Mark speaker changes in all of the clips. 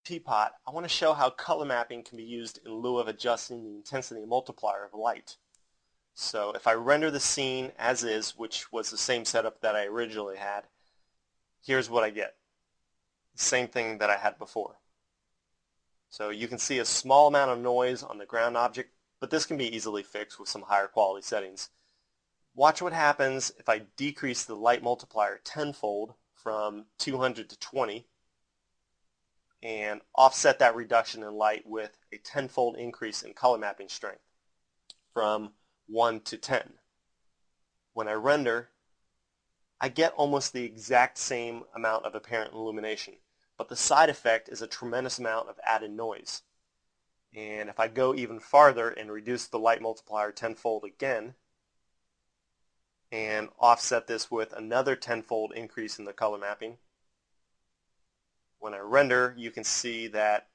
Speaker 1: teapot, I want to show how color mapping can be used in lieu of adjusting the intensity multiplier of light. So if I render the scene as is, which was the same setup that I originally had, here's what I get. The same thing that I had before. So you can see a small amount of noise on the ground object, but this can be easily fixed with some higher quality settings. Watch what happens if I decrease the light multiplier tenfold from 200 to 20 and offset that reduction in light with a tenfold increase in color mapping strength from 1 to 10. When I render, I get almost the exact same amount of apparent illumination, but the side effect is a tremendous amount of added noise. And if I go even farther and reduce the light multiplier tenfold again, and offset this with another tenfold increase in the color mapping, when I render, you can see that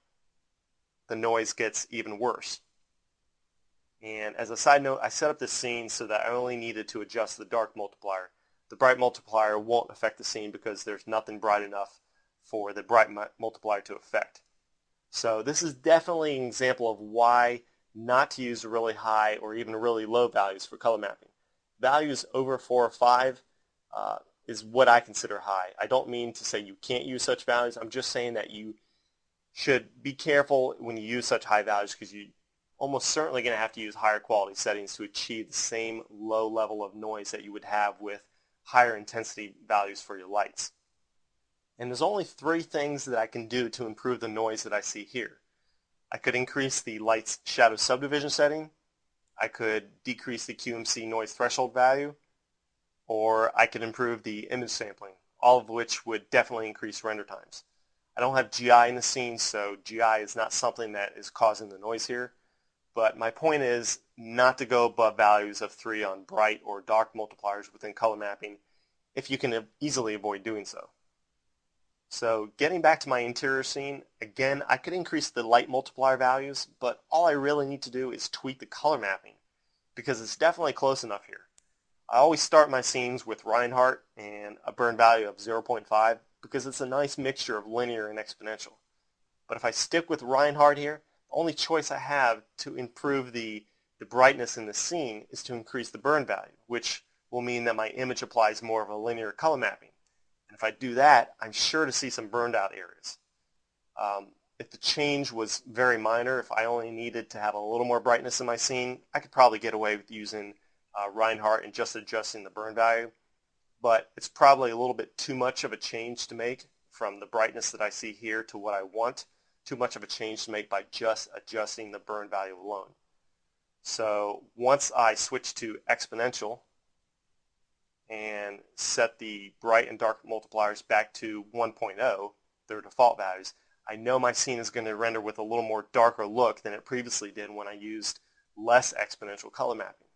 Speaker 1: the noise gets even worse. And as a side note, I set up this scene so that I only needed to adjust the dark multiplier. The bright multiplier won't affect the scene because there's nothing bright enough for the bright multiplier to affect. So this is definitely an example of why not to use really high or even really low values for color mapping. Values over 4 or 5 is what I consider high. I don't mean to say you can't use such values. I'm just saying that you should be careful when you use such high values because you're almost certainly going to have to use higher quality settings to achieve the same low level of noise that you would have with higher intensity values for your lights. And there's only 3 things that I can do to improve the noise that I see here. I could increase the light's shadow subdivision setting, I could decrease the QMC noise threshold value, or I could improve the image sampling, all of which would definitely increase render times. I don't have GI in the scene, so GI is not something that is causing the noise here, but my point is not to go above values of 3 on bright or dark multipliers within color mapping if you can easily avoid doing so. So getting back to my interior scene, again, I could increase the light multiplier values, but all I really need to do is tweak the color mapping because it's definitely close enough here. I always start my scenes with Reinhardt and a burn value of 0.5 because it's a nice mixture of linear and exponential. But if I stick with Reinhardt here, the only choice I have to improve the brightness in the scene is to increase the burn value, which will mean that my image applies more of a linear color mapping. And if I do that, I'm sure to see some burned out areas. If the change was very minor, if I only needed to have a little more brightness in my scene, I could probably get away with using Reinhardt and just adjusting the burn value. But it's probably a little bit too much of a change to make from the brightness that I see here to what I want. Too much of a change to make by just adjusting the burn value alone. So once I switch to exponential and set the bright and dark multipliers back to 1.0, their default values, I know my scene is going to render with a little more darker look than it previously did when I used less exponential color mapping.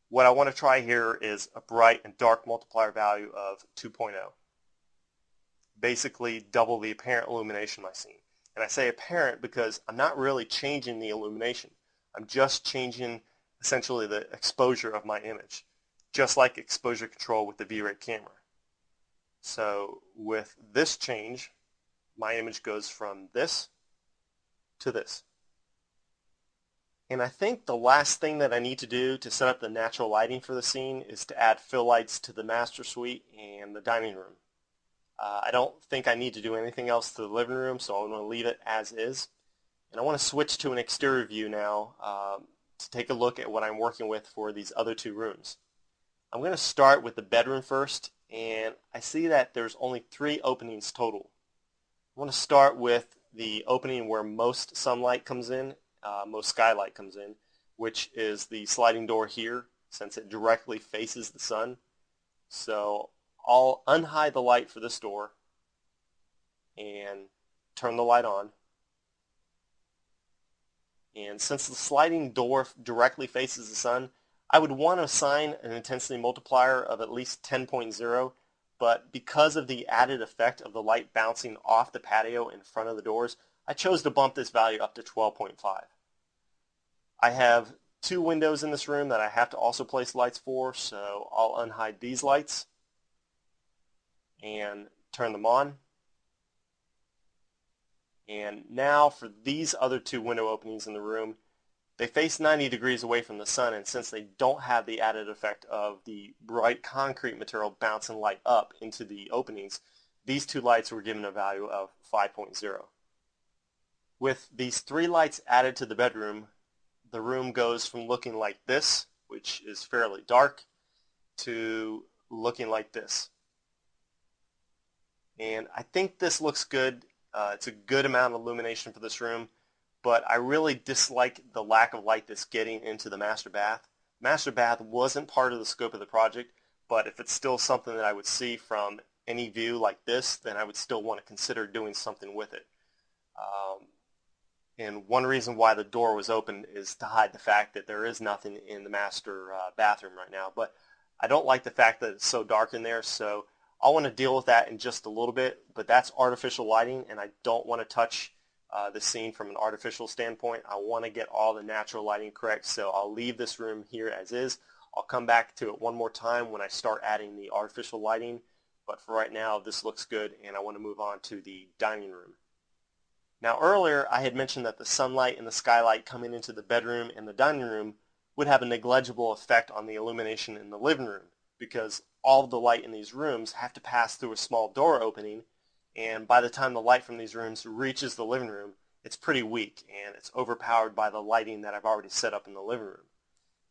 Speaker 1: What I want to try here is a bright and dark multiplier value of 2.0. Basically double the apparent illumination of my scene. And I say apparent because I'm not really changing the illumination. I'm just changing essentially the exposure of my image, just like exposure control with the VRay camera. So with this change, my image goes from this to this. And I think the last thing that I need to do to set up the natural lighting for the scene is to add fill lights to the master suite and the dining room. I don't think I need to do anything else to the living room, so I'm going to leave it as is. And I want to switch to an exterior view now to take a look at what I'm working with for these other 2 rooms. I'm going to start with the bedroom first, and I see that there's only 3 openings total. I want to start with the opening where most sunlight comes in, most skylight comes in, which is the sliding door here, since it directly faces the sun. So I'll unhide the light for this door and turn the light on. And since the sliding door directly faces the sun, I would want to assign an intensity multiplier of at least 10.0, but because of the added effect of the light bouncing off the patio in front of the doors, I chose to bump this value up to 12.5. I have 2 windows in this room that I have to also place lights for, so I'll unhide these lights and turn them on. And now for these other two window openings in the room, they face 90 degrees away from the sun, and since they don't have the added effect of the bright concrete material bouncing light up into the openings, these two lights were given a value of 5.0. With these three lights added to the bedroom, the room goes from looking like this, which is fairly dark, to looking like this. And I think this looks good. It's a good amount of illumination for this room, but I really dislike the lack of light that's getting into the master bath. Master bath wasn't part of the scope of the project, but if it's still something that I would see from any view like this, then I would still want to consider doing something with it. And one reason why the door was open is to hide the fact that there is nothing in the master bathroom right now. But I don't like the fact that it's so dark in there, so I'll want to deal with that in just a little bit. But that's artificial lighting, and I don't want to touch the scene from an artificial standpoint. I want to get all the natural lighting correct, so I'll leave this room here as is. I'll come back to it one more time when I start adding the artificial lighting, but for right now this looks good, and I want to move on to the dining room. Now earlier I had mentioned that the sunlight and the skylight coming into the bedroom and the dining room would have a negligible effect on the illumination in the living room, because all of the light in these rooms have to pass through a small door opening, and by the time the light from these rooms reaches the living room, it's pretty weak and it's overpowered by the lighting that I've already set up in the living room.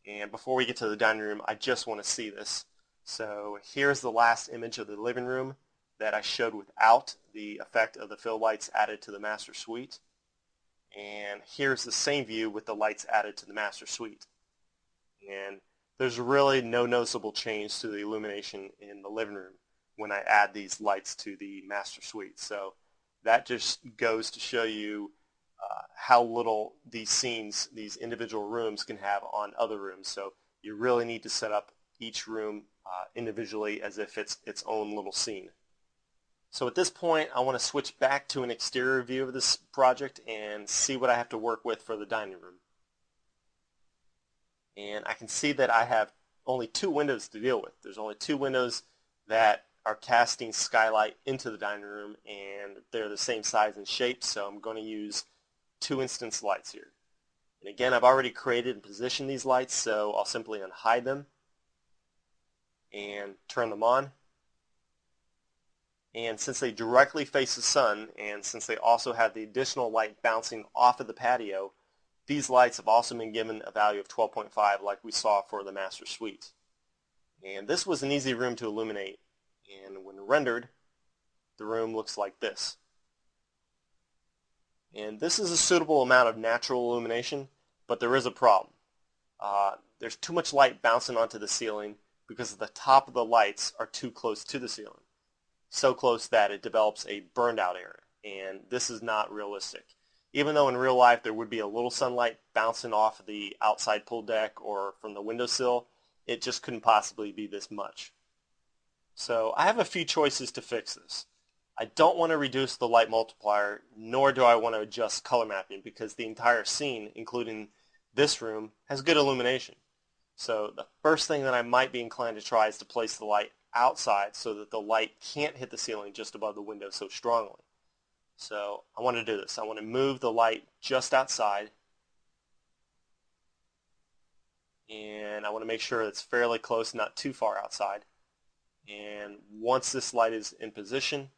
Speaker 1: And before we get to the dining room, I just want to see this. So here's the last image of the living room that I showed without the effect of the fill lights added to the master suite. And here's the same view with the lights added to the master suite. And there's really no noticeable change to the illumination in the living room when I add these lights to the master suite. So that just goes to show you how little these scenes, these individual rooms can have on other rooms. So you really need to set up each room individually as if it's its own little scene. So at this point I want to switch back to an exterior view of this project and see what I have to work with for the dining room. And I can see that I have only two windows to deal with. There's only two windows that are casting skylight into the dining room, and they're the same size and shape, so I'm going to use two instance lights here. And again, I've already created and positioned these lights, so I'll simply unhide them and turn them on. And since they directly face the sun, and since they also have the additional light bouncing off of the patio, these lights have also been given a value of 12.5 like we saw for the master suite. And this was an easy room to illuminate, and when rendered, the room looks like this. And this is a suitable amount of natural illumination, but there is a problem. There's too much light bouncing onto the ceiling because the top of the lights are too close to the ceiling. So close that it develops a burned out area, and this is not realistic. Even though in real life there would be a little sunlight bouncing off the outside pool deck or from the windowsill, it just couldn't possibly be this much. So I have a few choices to fix this. I don't want to reduce the light multiplier, nor do I want to adjust color mapping, because the entire scene, including this room, has good illumination. So the first thing that I might be inclined to try is to place the light outside so that the light can't hit the ceiling just above the window so strongly. So I want to do this. I want to move the light just outside, and I want to make sure it's fairly close, not too far outside. And once this light is in position,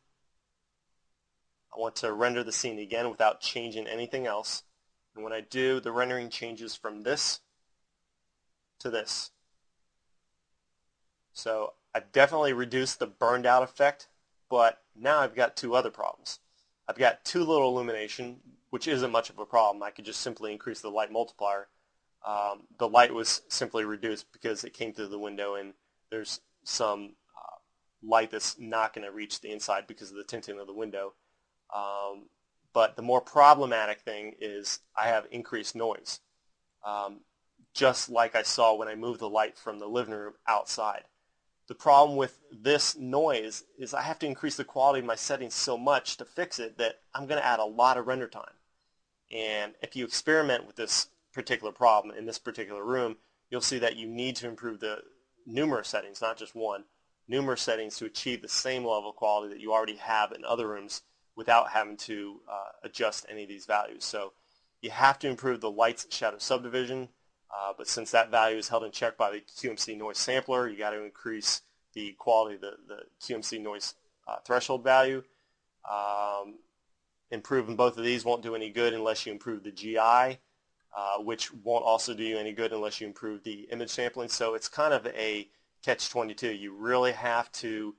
Speaker 1: I want to render the scene again without changing anything else. And when I do, the rendering changes from this to this. So I've definitely reduced the burned out effect, but now I've got two other problems. I've got too little illumination, which isn't much of a problem. I could just simply increase the light multiplier. The light was simply reduced because it came through the window, and there's some light that's not going to reach the inside because of the tinting of the window. But the more problematic thing is I have increased noise, just like I saw when I moved the light from the living room outside. The problem with this noise is I have to increase the quality of my settings so much to fix it that I'm going to add a lot of render time. And if you experiment with this particular problem in this particular room, you'll see that you need to improve the numerous settings, not just one, numerous settings to achieve the same level of quality that you already have in other rooms without having to adjust any of these values. So you have to improve the lights shadow subdivision, but since that value is held in check by the QMC noise sampler, you got to increase the quality of the QMC noise threshold value. Improving both of these won't do any good unless you improve the GI, which won't also do you any good unless you improve the image sampling. So it's kind of a catch-22. You really have to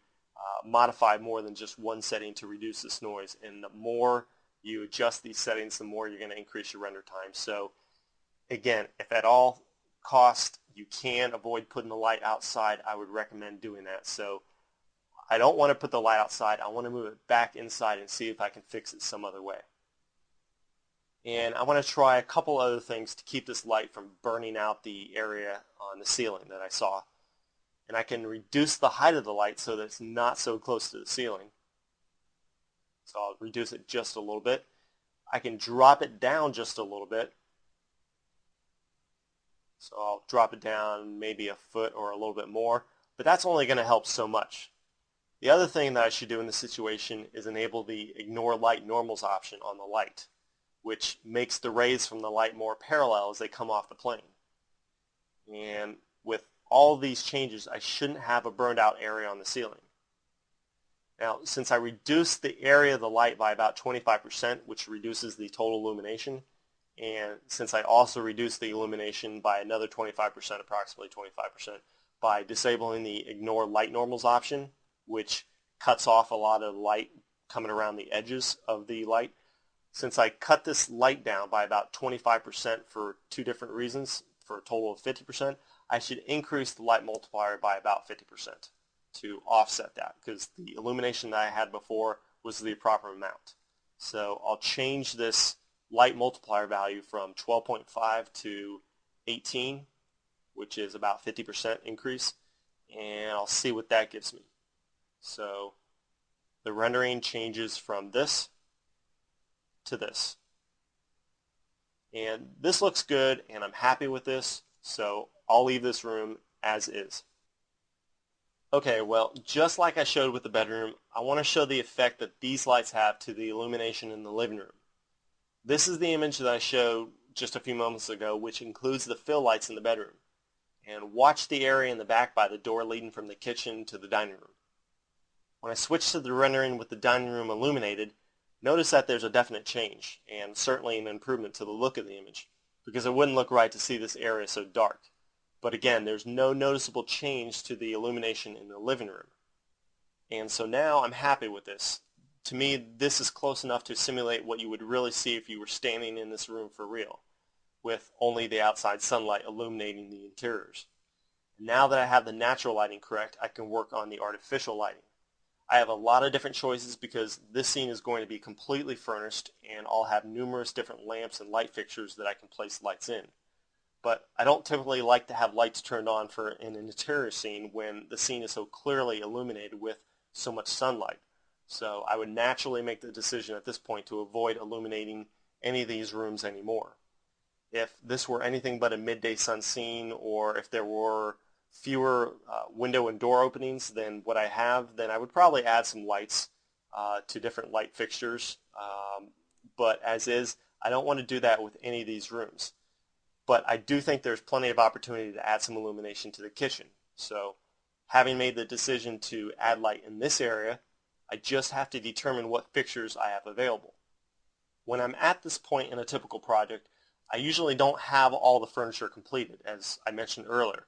Speaker 1: modify more than just one setting to reduce this noise, and the more you adjust these settings, the more you're going to increase your render time. So again, if at all cost you can avoid putting the light outside, I would recommend doing that. So I don't want to put the light outside. I want to move it back inside and see if I can fix it some other way. And I want to try a couple other things to keep this light from burning out the area on the ceiling that I saw. And I can reduce the height of the light so that it's not so close to the ceiling. So I'll reduce it just a little bit. I can drop it down just a little bit. So I'll drop it down maybe a foot or a little bit more, but that's only going to help so much. The other thing that I should do in this situation is enable the ignore light normals option on the light, which makes the rays from the light more parallel as they come off the plane. And with all these changes, I shouldn't have a burned out area on the ceiling. Now, since I reduced the area of the light by about 25%, which reduces the total illumination, and since I also reduced the illumination by another 25%, approximately 25%, by disabling the ignore light normals option, which cuts off a lot of light coming around the edges of the light. Since I cut this light down by about 25% for two different reasons, for a total of 50%, I should increase the light multiplier by about 50% to offset that, because the illumination that I had before was the proper amount. So I'll change this light multiplier value from 12.5 to 18, which is about 50% increase, and I'll see what that gives me. So the rendering changes from this to this. And this looks good, and I'm happy with this, so I'll leave this room as is. Okay, well, just like I showed with the bedroom, I want to show the effect that these lights have to the illumination in the living room. This is the image that I showed just a few moments ago, which includes the fill lights in the bedroom. And watch the area in the back by the door leading from the kitchen to the dining room. When I switch to the rendering with the dining room illuminated, notice that there's a definite change, and certainly an improvement to the look of the image, because it wouldn't look right to see this area so dark. But again, there's no noticeable change to the illumination in the living room. And so now I'm happy with this. To me, this is close enough to simulate what you would really see if you were standing in this room for real, with only the outside sunlight illuminating the interiors. Now that I have the natural lighting correct, I can work on the artificial lighting. I have a lot of different choices because this scene is going to be completely furnished, and I'll have numerous different lamps and light fixtures that I can place lights in. But I don't typically like to have lights turned on for an interior scene when the scene is so clearly illuminated with so much sunlight. So I would naturally make the decision at this point to avoid illuminating any of these rooms anymore. If this were anything but a midday sun scene, or if there were fewer window and door openings than what I have, then I would probably add some lights to different light fixtures. But as is, I don't want to do that with any of these rooms. But I do think there's plenty of opportunity to add some illumination to the kitchen. So having made the decision to add light in this area, I just have to determine what fixtures I have available. When I'm at this point in a typical project, I usually don't have all the furniture completed, as I mentioned earlier.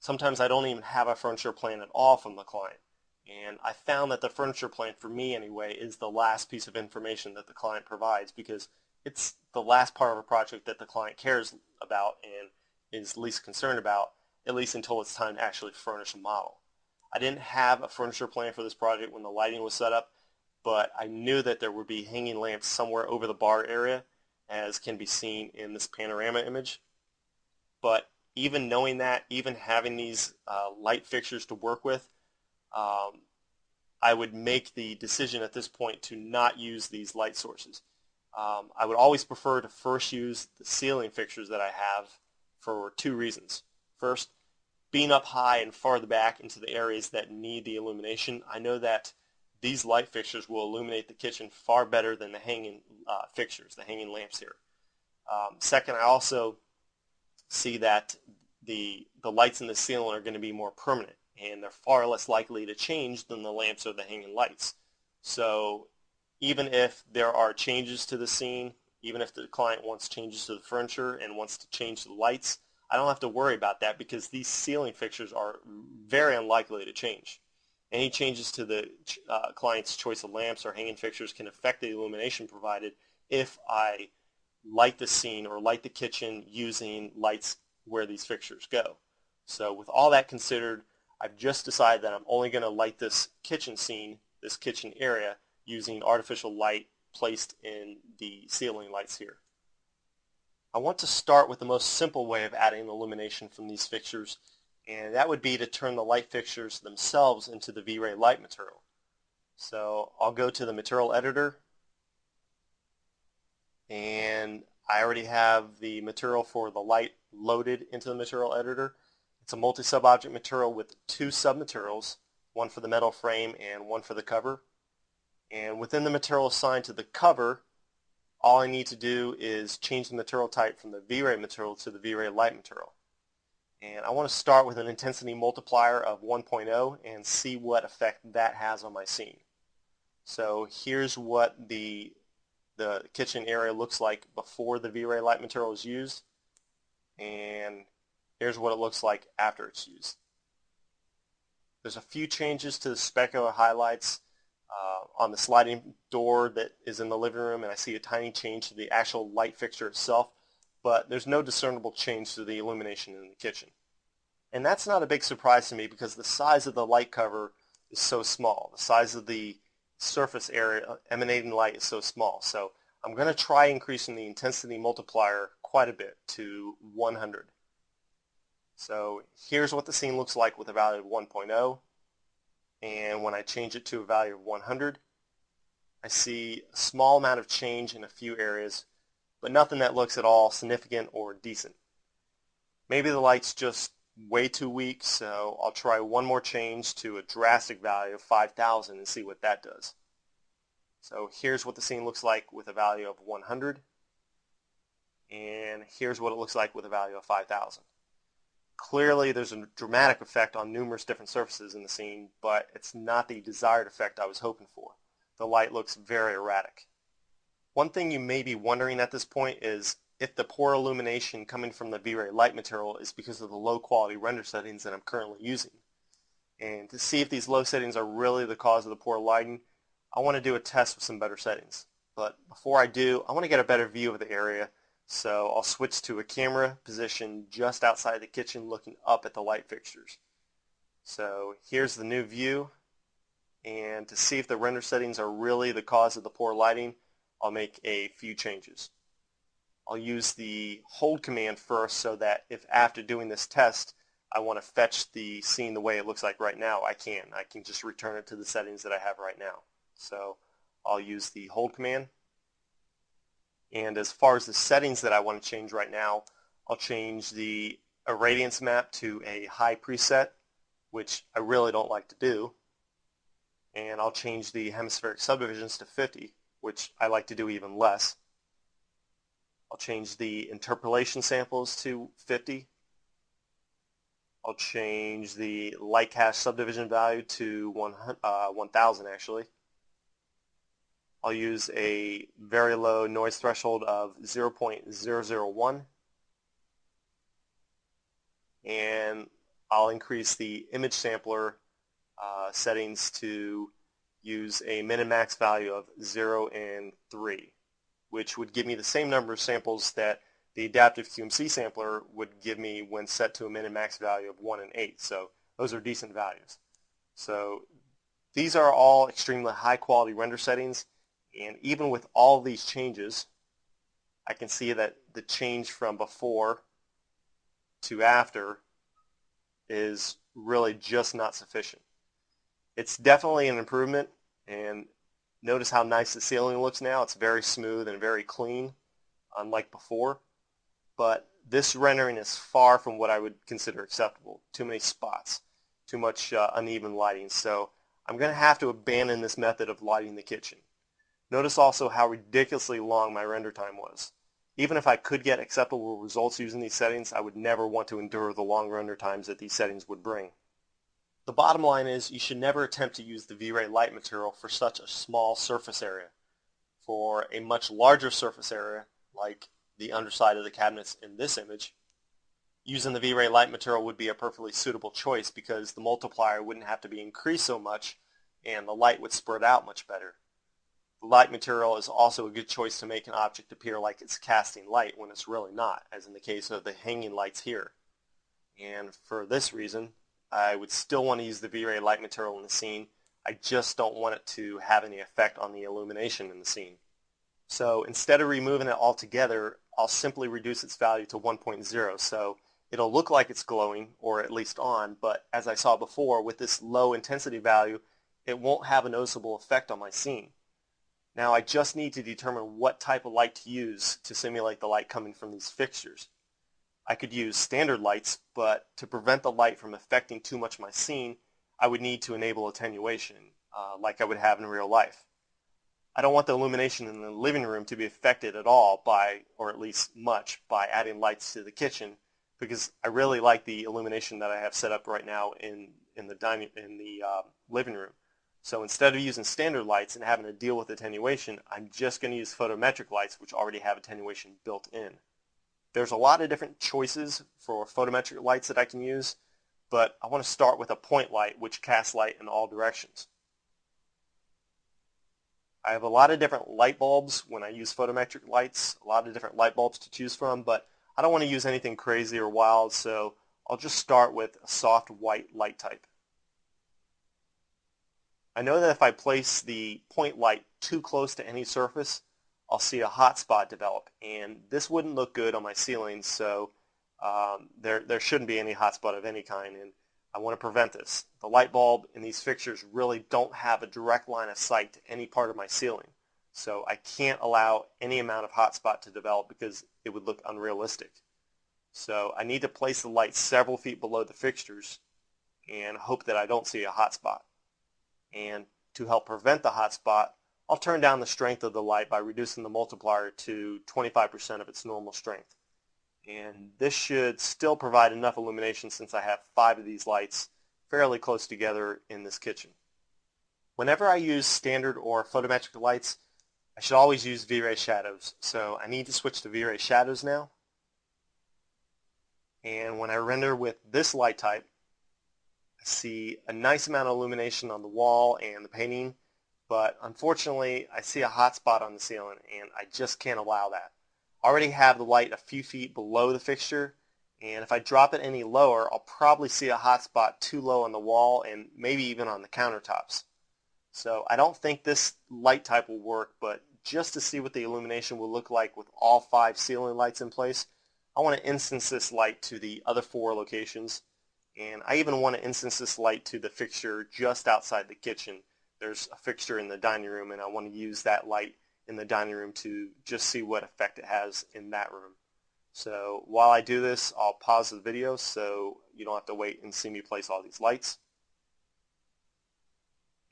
Speaker 1: Sometimes I don't even have a furniture plan at all from the client. And I found that the furniture plan, for me anyway, is the last piece of information that the client provides, because it's the last part of a project that the client cares about and is least concerned about, at least until it's time to actually furnish a model. I didn't have a furniture plan for this project when the lighting was set up, but I knew that there would be hanging lamps somewhere over the bar area, as can be seen in this panorama image. But even knowing that, even having these light fixtures to work with, I would make the decision at this point to not use these light sources. I would always prefer to first use the ceiling fixtures that I have for two reasons. First, being up high and farther back into the areas that need the illumination, I know that these light fixtures will illuminate the kitchen far better than the hanging fixtures, the hanging lamps here. Second, I also see that the lights in the ceiling are going to be more permanent, and they're far less likely to change than the lamps or the hanging lights. So even if there are changes to the scene, even if the client wants changes to the furniture and wants to change the lights, I don't have to worry about that because these ceiling fixtures are very unlikely to change. Any changes to the client's choice of lamps or hanging fixtures can affect the illumination provided if I light the scene or light the kitchen using lights where these fixtures go. So with all that considered, I've just decided that I'm only going to light this kitchen scene, this kitchen area, using artificial light placed in the ceiling lights here. I want to start with the most simple way of adding illumination from these fixtures, and that would be to turn the light fixtures themselves into the VRay light material. So I'll go to the material editor, and I already have the material for the light loaded into the material editor. It's a multi-sub-object material with 2 sub-materials, one for the metal frame and one for the cover. And within the material assigned to the cover, all I need to do is change the material type from the VRay material to the VRay light material. And I want to start with an intensity multiplier of 1.0 and see what effect that has on my scene. So here's what the kitchen area looks like before the VRay light material is used, and here's what it looks like after it's used. There's a few changes to the specular highlights on the sliding door that is in the living room, and I see a tiny change to the actual light fixture itself, but there's no discernible change to the illumination in the kitchen. And that's not a big surprise to me because the size of the light cover is so small. The size of the surface area emanating light is so small. So I'm going to try increasing the intensity multiplier quite a bit to 100. So here's what the scene looks like with a value of 1.0. And when I change it to a value of 100, I see a small amount of change in a few areas, but nothing that looks at all significant or decent. Maybe the light's just way too weak, so I'll try one more change to a drastic value of 5,000 and see what that does. So here's what the scene looks like with a value of 100, and here's what it looks like with a value of 5,000. Clearly there's a dramatic effect on numerous different surfaces in the scene, but it's not the desired effect I was hoping for. The light looks very erratic. One thing you may be wondering at this point is if the poor illumination coming from the VRay light material is because of the low quality render settings that I'm currently using. And to see if these low settings are really the cause of the poor lighting, I want to do a test with some better settings. But before I do, I want to get a better view of the area, so I'll switch to a camera position just outside the kitchen looking up at the light fixtures. So here's the new view, and to see if the render settings are really the cause of the poor lighting, I'll make a few changes. I'll use the hold command first so that if after doing this test I want to fetch the scene the way it looks like right now, I can just return it to the settings that I have right now. So I'll use the hold command. And as far as the settings that I want to change right now, I'll change the irradiance map to a high preset, which I really don't like to do. And I'll change the hemispheric subdivisions to 50, which I like to do even less. I'll change the interpolation samples to 50. I'll change the light cast subdivision value to 1,000 actually. I'll use a very low noise threshold of 0.001. And I'll increase the image sampler settings to use a min and max value of 0 and 3, which would give me the same number of samples that the adaptive QMC sampler would give me when set to a min and max value of 1 and 8. So those are decent values. So these are all extremely high quality render settings, and even with all these changes, I can see that the change from before to after is really just not sufficient. It's definitely an improvement, and notice how nice the ceiling looks now. It's very smooth and very clean, unlike before. But this rendering is far from what I would consider acceptable. Too many spots, too much uneven lighting. So I'm going to have to abandon this method of lighting the kitchen. Notice also how ridiculously long my render time was. Even if I could get acceptable results using these settings, I would never want to endure the long render times that these settings would bring. The bottom line is you should never attempt to use the VRay light material for such a small surface area. For a much larger surface area, like the underside of the cabinets in this image, using the VRay light material would be a perfectly suitable choice because the multiplier wouldn't have to be increased so much and the light would spread out much better. The light material is also a good choice to make an object appear like it's casting light when it's really not, as in the case of the hanging lights here. And for this reason, I would still want to use the VRay light material in the scene. I just don't want it to have any effect on the illumination in the scene. So instead of removing it altogether, I'll simply reduce its value to 1.0. So it'll look like it's glowing, or at least on, but as I saw before, with this low intensity value, it won't have a noticeable effect on my scene. Now I just need to determine what type of light to use to simulate the light coming from these fixtures. I could use standard lights, but to prevent the light from affecting too much my scene, I would need to enable attenuation, like I would have in real life. I don't want the illumination in the living room to be affected at all by, or at least much, by adding lights to the kitchen, because I really like the illumination that I have set up right now in the living room. So instead of using standard lights and having to deal with attenuation, I'm just going to use photometric lights, which already have attenuation built in. There's a lot of different choices for photometric lights that I can use, but I want to start with a point light which casts light in all directions. I have a lot of different light bulbs when I use photometric lights, a lot of different light bulbs to choose from, but I don't want to use anything crazy or wild, so I'll just start with a soft white light type. I know that if I place the point light too close to any surface, I'll see a hot spot develop, and this wouldn't look good on my ceilings, so there shouldn't be any hot spot of any kind, and I want to prevent this. The light bulb in these fixtures really don't have a direct line of sight to any part of my ceiling, so I can't allow any amount of hot spot to develop because it would look unrealistic. So I need to place the light several feet below the fixtures and hope that I don't see a hot spot. And to help prevent the hot spot, I'll turn down the strength of the light by reducing the multiplier to 25% of its normal strength. And this should still provide enough illumination since I have 5 of these lights fairly close together in this kitchen. Whenever I use standard or photometric lights, I should always use VRay shadows. So I need to switch to VRay shadows now. And when I render with this light type, I see a nice amount of illumination on the wall and the painting, but unfortunately I see a hot spot on the ceiling and I just can't allow that. I already have the light a few feet below the fixture, and if I drop it any lower, I'll probably see a hot spot too low on the wall and maybe even on the countertops. So I don't think this light type will work, but just to see what the illumination will look like with all 5 ceiling lights in place, I want to instance this light to the other 4 locations, and I even want to instance this light to the fixture just outside the kitchen. There's a fixture in the dining room, and I want to use that light in the dining room to just see what effect it has in that room. So while I do this, I'll pause the video so you don't have to wait and see me place all these lights.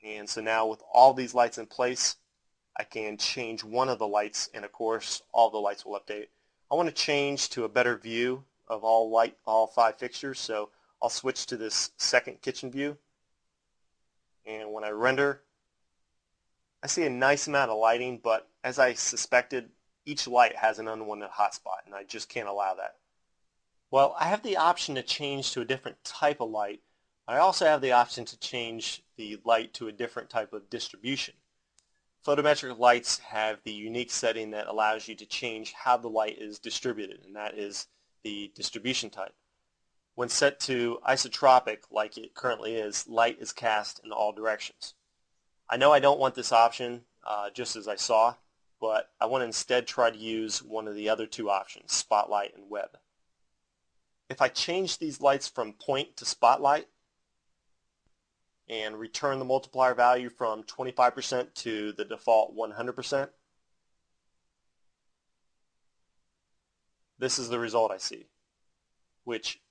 Speaker 1: And so now with all these lights in place, I can change one of the lights, and of course all the lights will update. I want to change to a better view of all 5 fixtures, so I'll switch to this second kitchen view. And when I render, I see a nice amount of lighting, but as I suspected, each light has an unwanted hotspot, and I just can't allow that. Well, I have the option to change to a different type of light. I also have the option to change the light to a different type of distribution. Photometric lights have the unique setting that allows you to change how the light is distributed, and that is the distribution type. When set to isotropic, like it currently is, light is cast in all directions. I know I don't want this option, just as I saw, but I want to instead try to use one of the other 2 options, spotlight and web. If I change these lights from point to spotlight and return the multiplier value from 25% to the default 100%, this is the result I see, which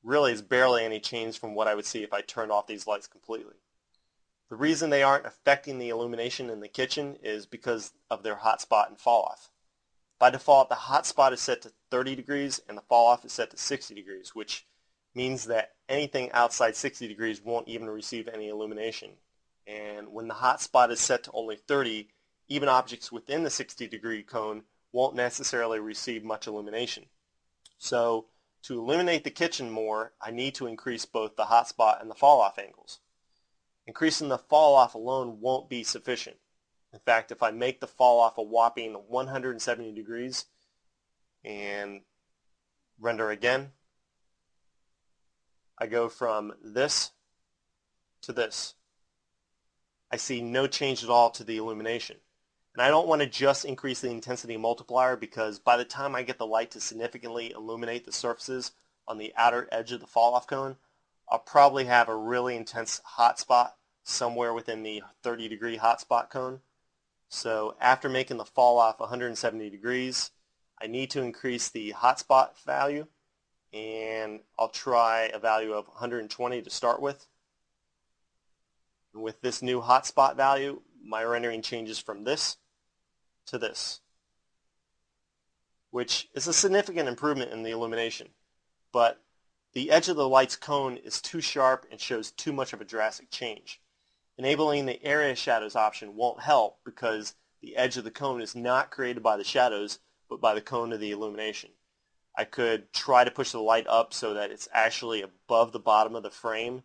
Speaker 1: really is barely any change from what I would see if I turned off these lights completely. The reason they aren't affecting the illumination in the kitchen is because of their hotspot and fall off. By default, the hotspot is set to 30 degrees and the fall off is set to 60 degrees, which means that anything outside 60 degrees won't even receive any illumination. And when the hotspot is set to only 30, even objects within the 60-degree cone won't necessarily receive much illumination. So to illuminate the kitchen more, I need to increase both the hotspot and the fall off angles. Increasing the fall off alone won't be sufficient. In fact, if I make the fall off a whopping 170 degrees and render again, I go from this to this. I see no change at all to the illumination. And I don't want to just increase the intensity multiplier because by the time I get the light to significantly illuminate the surfaces on the outer edge of the fall off cone, I'll probably have a really intense hot spot somewhere within the 30-degree hotspot cone. So after making the fall off 170 degrees, I need to increase the hotspot value, and I'll try a value of 120 to start with. And with this new hotspot value, my rendering changes from this to this, which is a significant improvement in the illumination. But the edge of the light's cone is too sharp and shows too much of a drastic change. Enabling the area shadows option won't help because the edge of the cone is not created by the shadows but by the cone of the illumination. I could try to push the light up so that it's actually above the bottom of the frame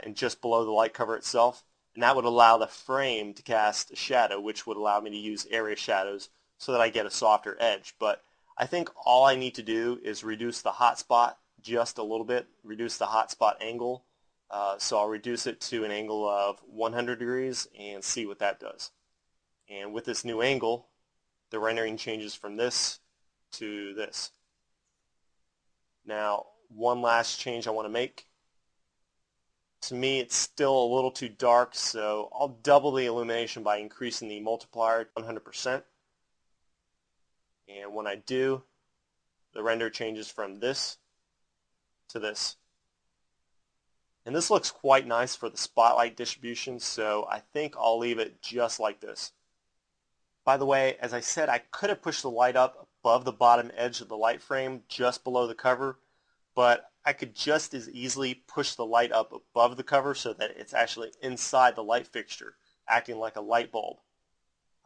Speaker 1: and just below the light cover itself, and that would allow the frame to cast a shadow, which would allow me to use area shadows so that I get a softer edge. But I think all I need to do is reduce the hotspot just a little bit, reduce the hotspot angle. So I'll reduce it to an angle of 100 degrees and see what that does. And with this new angle, the rendering changes from this to this. Now, one last change I want to make. To me, it's still a little too dark, so I'll double the illumination by increasing the multiplier to 100%. And when I do, the render changes from this to this. And this looks quite nice for the spotlight distribution, so I think I'll leave it just like this. By the way, as I said, I could have pushed the light up above the bottom edge of the light frame just below the cover, but I could just as easily push the light up above the cover so that it's actually inside the light fixture, acting like a light bulb.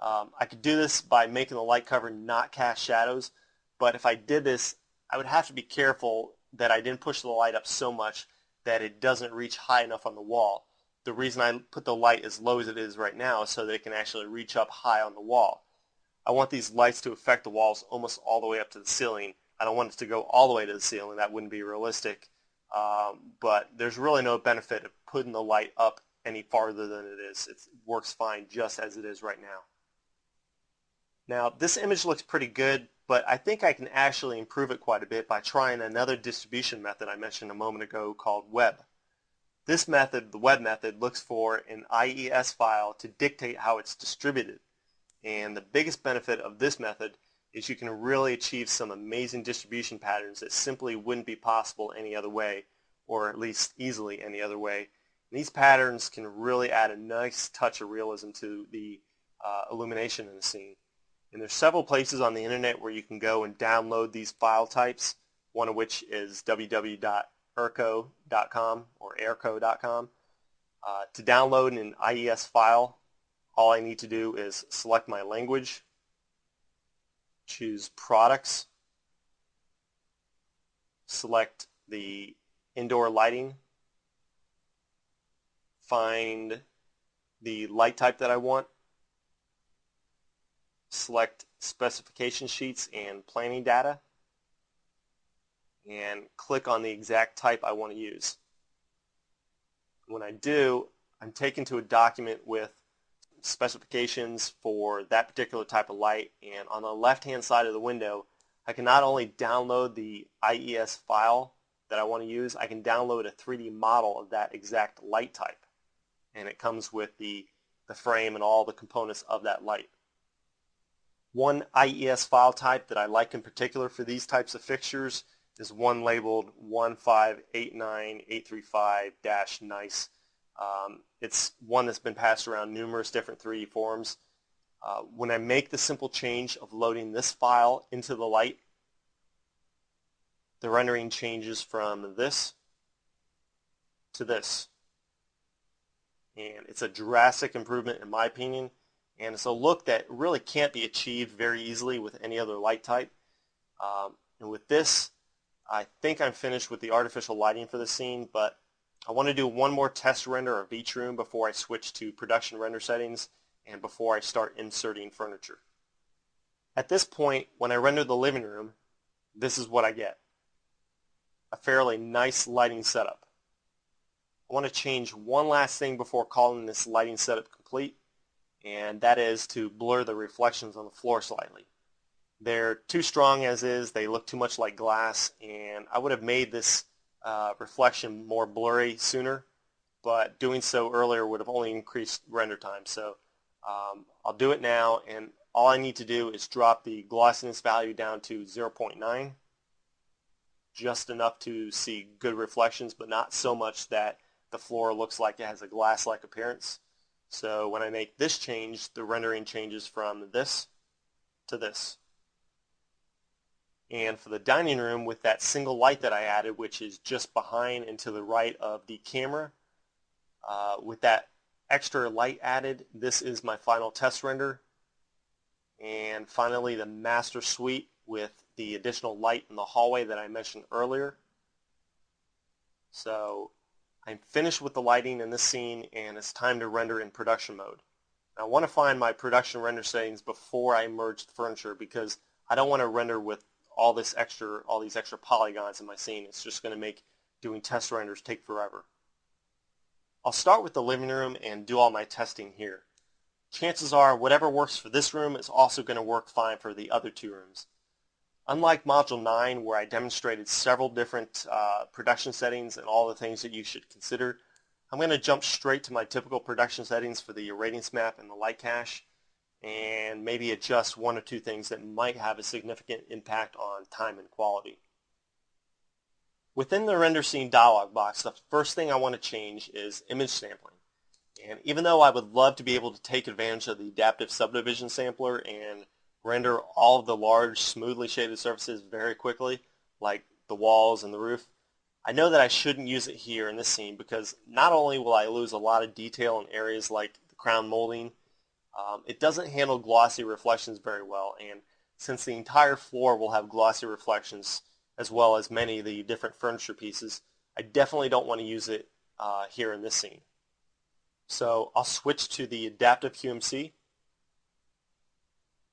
Speaker 1: I could do this by making the light cover not cast shadows, but if I did this, I would have to be careful that I didn't push the light up so much that it doesn't reach high enough on the wall. The reason I put the light as low as it is right now is so that it can actually reach up high on the wall. I want these lights to affect the walls almost all the way up to the ceiling. I don't want it to go all the way to the ceiling. That wouldn't be realistic. But there's really no benefit of putting the light up any farther than it is. It works fine just as it is right now. Now, this image looks pretty good, but I think I can actually improve it quite a bit by trying another distribution method I mentioned a moment ago called web. This method, the web method, looks for an IES file to dictate how it's distributed. And the biggest benefit of this method is you can really achieve some amazing distribution patterns that simply wouldn't be possible any other way, or at least easily any other way. And these patterns can really add a nice touch of realism to the illumination in the scene. And there's several places on the internet where you can go and download these file types, one of which is www.erco.com or airco.com. To download an IES file, all I need to do is select my language, choose Products, select the indoor lighting, find the light type that I want, select specification sheets and planning data, and click on the exact type I want to use. When I do, I'm taken to a document with specifications for that particular type of light, and on the left-hand side of the window, I can not only download the IES file that I want to use, I can download a 3D model of that exact light type, and it comes with the frame and all the components of that light. One IES file type that I like in particular for these types of fixtures is one labeled 1589835-nice. It's one that's been passed around numerous different 3D forums. When I make the simple change of loading this file into the light, the rendering changes from this to this. And it's a drastic improvement in my opinion, and it's a look that really can't be achieved very easily with any other light type. And with this, I think I'm finished with the artificial lighting for the scene, but I want to do one more test render of each room before I switch to production render settings and before I start inserting furniture. At this point, when I render the living room, this is what I get. A fairly nice lighting setup. I want to change one last thing before calling this lighting setup complete, and that is to blur the reflections on the floor slightly. They're too strong as is, they look too much like glass, and I would have made this reflection more blurry sooner, but doing so earlier would have only increased render time. So I'll do it now, and all I need to do is drop the glossiness value down to 0.9, just enough to see good reflections, but not so much that the floor looks like it has a glass-like appearance. So when I make this change, the rendering changes from this to this. And for the dining room, with that single light that I added, which is just behind and to the right of the camera, with that extra light added, this is my final test render. And finally, the master suite with the additional light in the hallway that I mentioned earlier. So I'm finished with the lighting in this scene, and it's time to render in production mode. I want to find my production render settings before I merge the furniture, because I don't want to render with all these extra polygons in my scene. It's just going to make doing test renders take forever. I'll start with the living room and do all my testing here. Chances are whatever works for this room is also going to work fine for the other 2 rooms. Unlike Module 9, where I demonstrated several different production settings and all the things that you should consider, I'm going to jump straight to my typical production settings for the irradiance map and the light cache, and maybe adjust 1 or 2 things that might have a significant impact on time and quality. Within the render scene dialog box, the first thing I want to change is image sampling. And even though I would love to be able to take advantage of the adaptive subdivision sampler and render all of the large, smoothly shaded surfaces very quickly, like the walls and the roof, I know that I shouldn't use it here in this scene, because not only will I lose a lot of detail in areas like the crown molding, it doesn't handle glossy reflections very well, and since the entire floor will have glossy reflections as well as many of the different furniture pieces, I definitely don't want to use it here in this scene. So I'll switch to the adaptive QMC,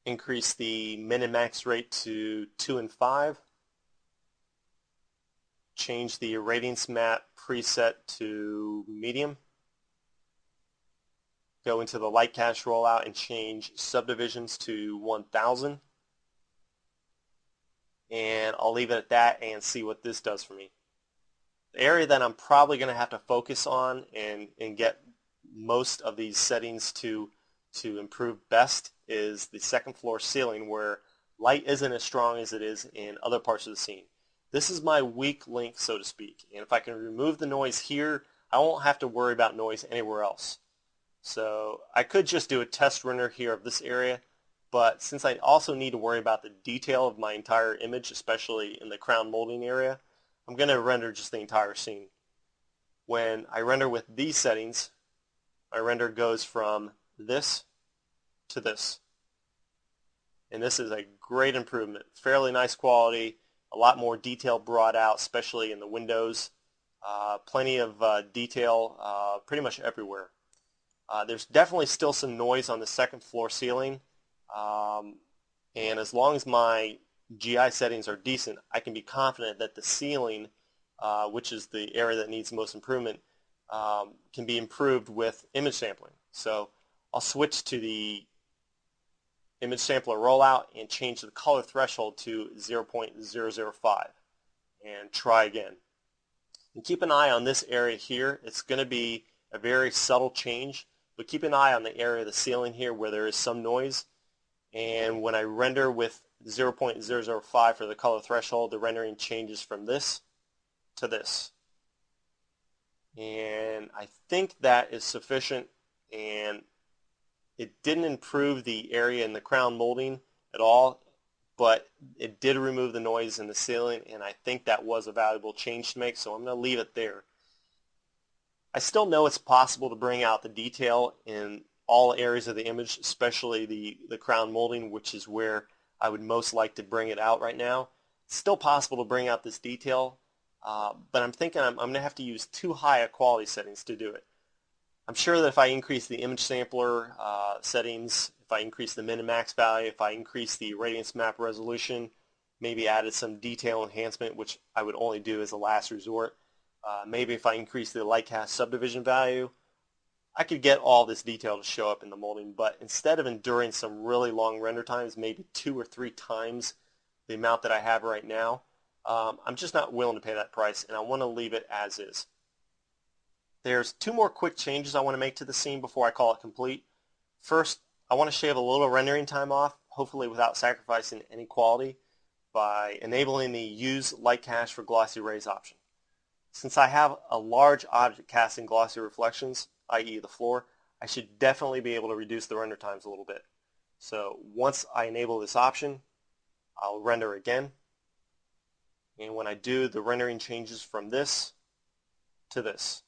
Speaker 1: increase the min and max rate to 2 and 5, change the irradiance map preset to medium, go into the light cache rollout and change subdivisions to 1000, and I'll leave it at that and see what this does for me. The area that I'm probably going to have to focus on and get most of these settings to improve best is the second floor ceiling, where light isn't as strong as it is in other parts of the scene. This is my weak link, so to speak, and if I can remove the noise here, I won't have to worry about noise anywhere else. So I could just do a test render here of this area, but since I also need to worry about the detail of my entire image, especially in the crown molding area, I'm going to render just the entire scene. When I render with these settings, my render goes from this to this. And this is a great improvement. Fairly nice quality, a lot more detail brought out, especially in the windows. Plenty of detail pretty much everywhere. There's definitely still some noise on the second floor ceiling, and as long as my GI settings are decent, I can be confident that the ceiling, which is the area that needs the most improvement, can be improved with image sampling. So I'll switch to the image sampler rollout and change the color threshold to 0.005 and try again. And keep an eye on this area here. It's going to be a very subtle change, but keep an eye on the area of the ceiling here where there is some noise. And when I render with 0.005 for the color threshold, the rendering changes from this to this. and I think that is sufficient, and it didn't improve the area in the crown molding at all, but it did remove the noise in the ceiling, and I think that was a valuable change to make, so I'm going to leave it there. I still know it's possible to bring out the detail in all areas of the image, especially the crown molding, which is where I would most like to bring it out right now. It's still possible to bring out this detail, but I'm thinking I'm going to have to use too high a quality settings to do it. I'm sure that if I increase the image sampler settings, if I increase the min and max value, if I increase the radiance map resolution, maybe added some detail enhancement, which I would only do as a last resort, maybe if I increase the light cast subdivision value, I could get all this detail to show up in the molding, but instead of enduring some really long render times, maybe 2 or 3 times the amount that I have right now, I'm just not willing to pay that price, and I want to leave it as is. There's 2 more quick changes I want to make to the scene before I call it complete. First, I want to shave a little rendering time off, hopefully without sacrificing any quality, by enabling the Use Light Cache for Glossy Rays option. Since I have a large object casting glossy reflections, i.e. the floor, I should definitely be able to reduce the render times a little bit. So once I enable this option, I'll render again. And when I do, the rendering changes from this to this.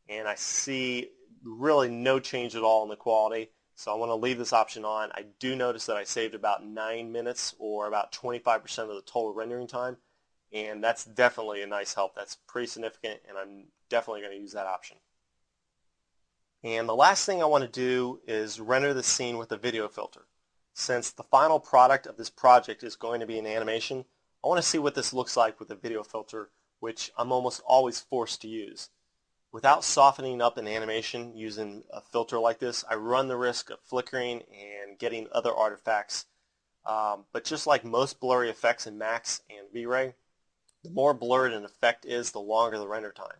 Speaker 1: And I see really no change at all in the quality, so I want to leave this option on. I do notice that I saved about 9 minutes, or about 25% of the total rendering time, and that's definitely a nice help. That's pretty significant, and I'm definitely going to use that option. And the last thing I want to do is render the scene with a video filter. Since the final product of this project is going to be an animation, I want to see what this looks like with a video filter, which I'm almost always forced to use. Without softening up an animation using a filter like this, I run the risk of flickering and getting other artifacts. But just like most blurry effects in Max and VRay, the more blurred an effect is, the longer the render time.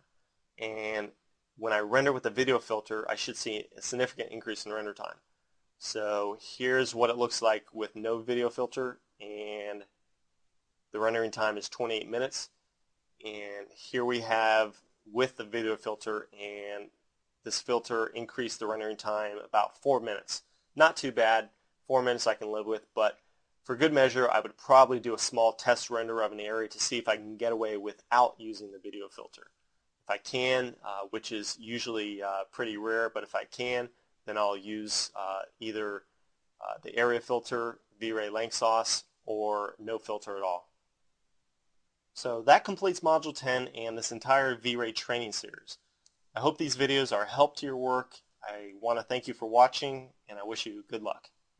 Speaker 1: And when I render with a video filter, I should see a significant increase in render time. So here's what it looks like with no video filter, and the rendering time is 28 minutes. And here we have with the video filter, and this filter increased the rendering time about 4 minutes. Not too bad. 4 minutes I can live with, but for good measure I would probably do a small test render of an area to see if I can get away without using the video filter. If I can, which is usually pretty rare, but if I can, then I'll use either the area filter, VRay length sauce, or no filter at all. So that completes Module 10 and this entire VRay training series. I hope these videos are a help to your work. I want to thank you for watching, and I wish you good luck.